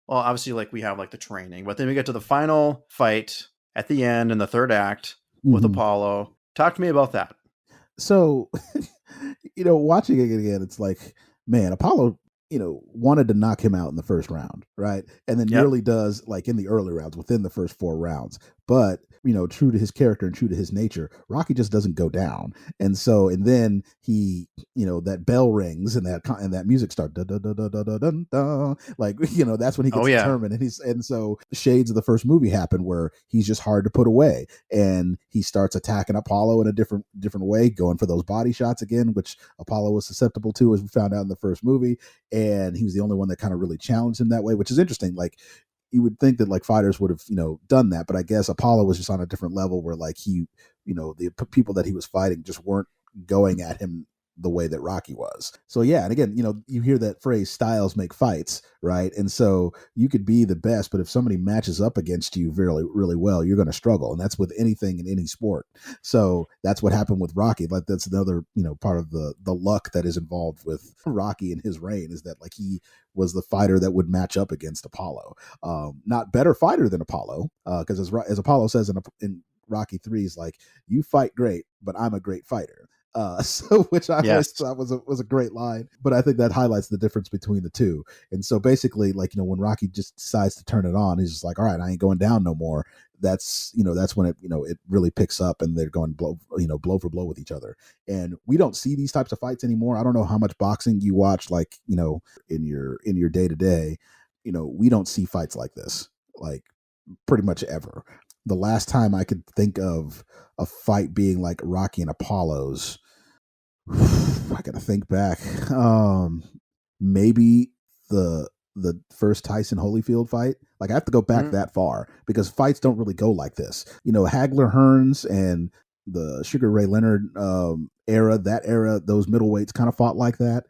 well, obviously, like we have like the training, but then we get to the final fight at the end in the third act with Apollo. Talk to me about that. So, watching it again, it's like, man, Apollo, wanted to knock him out in the first round, right? And then nearly does, like, in the early rounds, within the first 4 rounds. But, true to his character and true to his nature, Rocky just doesn't go down. And then he, that bell rings and that music starts, da, da, da, da, da, da, dun, da. Like, that's when he gets determined. And so shades of the first movie happen where he's just hard to put away, and he starts attacking Apollo in a different way, going for those body shots again, which Apollo was susceptible to, as we found out in the first movie. And he was the only one that kind of really challenged him that way, which is interesting. Like, you would think that like fighters would have, done that, but I guess Apollo was just on a different level where like he, the people that he was fighting just weren't going at him the way that Rocky was. So yeah, and again, you hear that phrase, styles make fights, right? And so you could be the best, but if somebody matches up against you really, really well, you're going to struggle. And that's with anything in any sport. So that's what happened with Rocky. Like, that's another, part of the luck that is involved with Rocky and his reign, is that like he was the fighter that would match up against Apollo. Not better fighter than Apollo, because as Apollo says in Rocky 3, is like, you fight great, but I'm a great fighter. So which I always thought was a great line, but I think that highlights the difference between the two. And so basically, like, when Rocky just decides to turn it on, he's just like, all right, I ain't going down no more. That's when it, it really picks up, and they're going blow for blow with each other. And we don't see these types of fights anymore. I don't know how much boxing you watch, like, in your day to day. We don't see fights like this, like, pretty much ever. The last time I could think of a fight being like Rocky and Apollo's, I gotta think back. Maybe the first Tyson Holyfield fight. Like, I have to go back that far, because fights don't really go like this. Hagler Hearns and the Sugar Ray Leonard era, those middleweights kind of fought like that.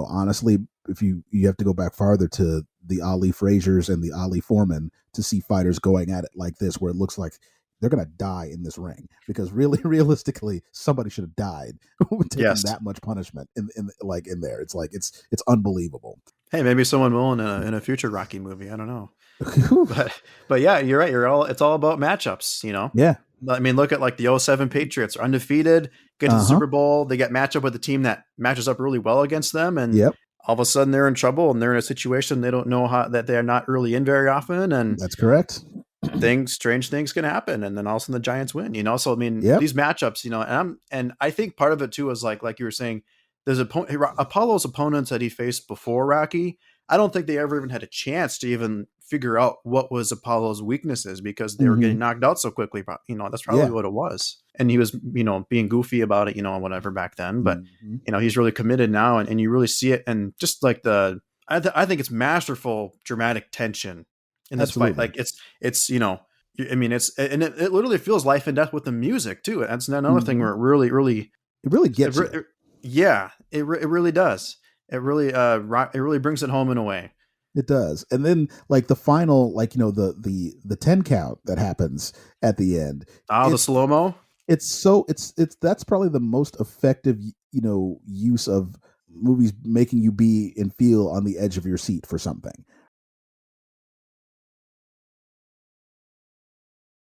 Honestly, if you have to go back farther to the Ali Fraziers and the Ali Foreman to see fighters going at it like this, where it looks like they're going to die in this ring, because really, realistically, somebody should have died taking that much punishment in there. It's like, it's unbelievable. Hey, maybe someone will in a future Rocky movie. I don't know. but yeah, you're right. It's all about matchups, Yeah. I mean, look at like the 07 Patriots are undefeated, get to the Super Bowl. They get matched up with a team that matches up really well against them. And all of a sudden they're in trouble, and they're in a situation they don't know that they're not really in very often. And that's correct. Strange things can happen. And then all of a sudden the Giants win, So, I mean, these matchups, and I think part of it too is like you were saying, there's Apollo's opponents that he faced before Rocky. I don't think they ever even had a chance to even figure out what was Apollo's weaknesses, because they were getting knocked out so quickly. But, that's probably what it was. And he was, being goofy about it, whatever back then. But, he's really committed now, and you really see it. And just like I think it's masterful dramatic tension in this fight. Like it's I mean, it literally feels life and death with the music too. That's another thing where it really gets you. It really does. It really brings it home in a way. It does. And then like the final, like, the 10 count that happens at the end. The slow-mo. That's probably the most effective, use of movies making you be and feel on the edge of your seat for something.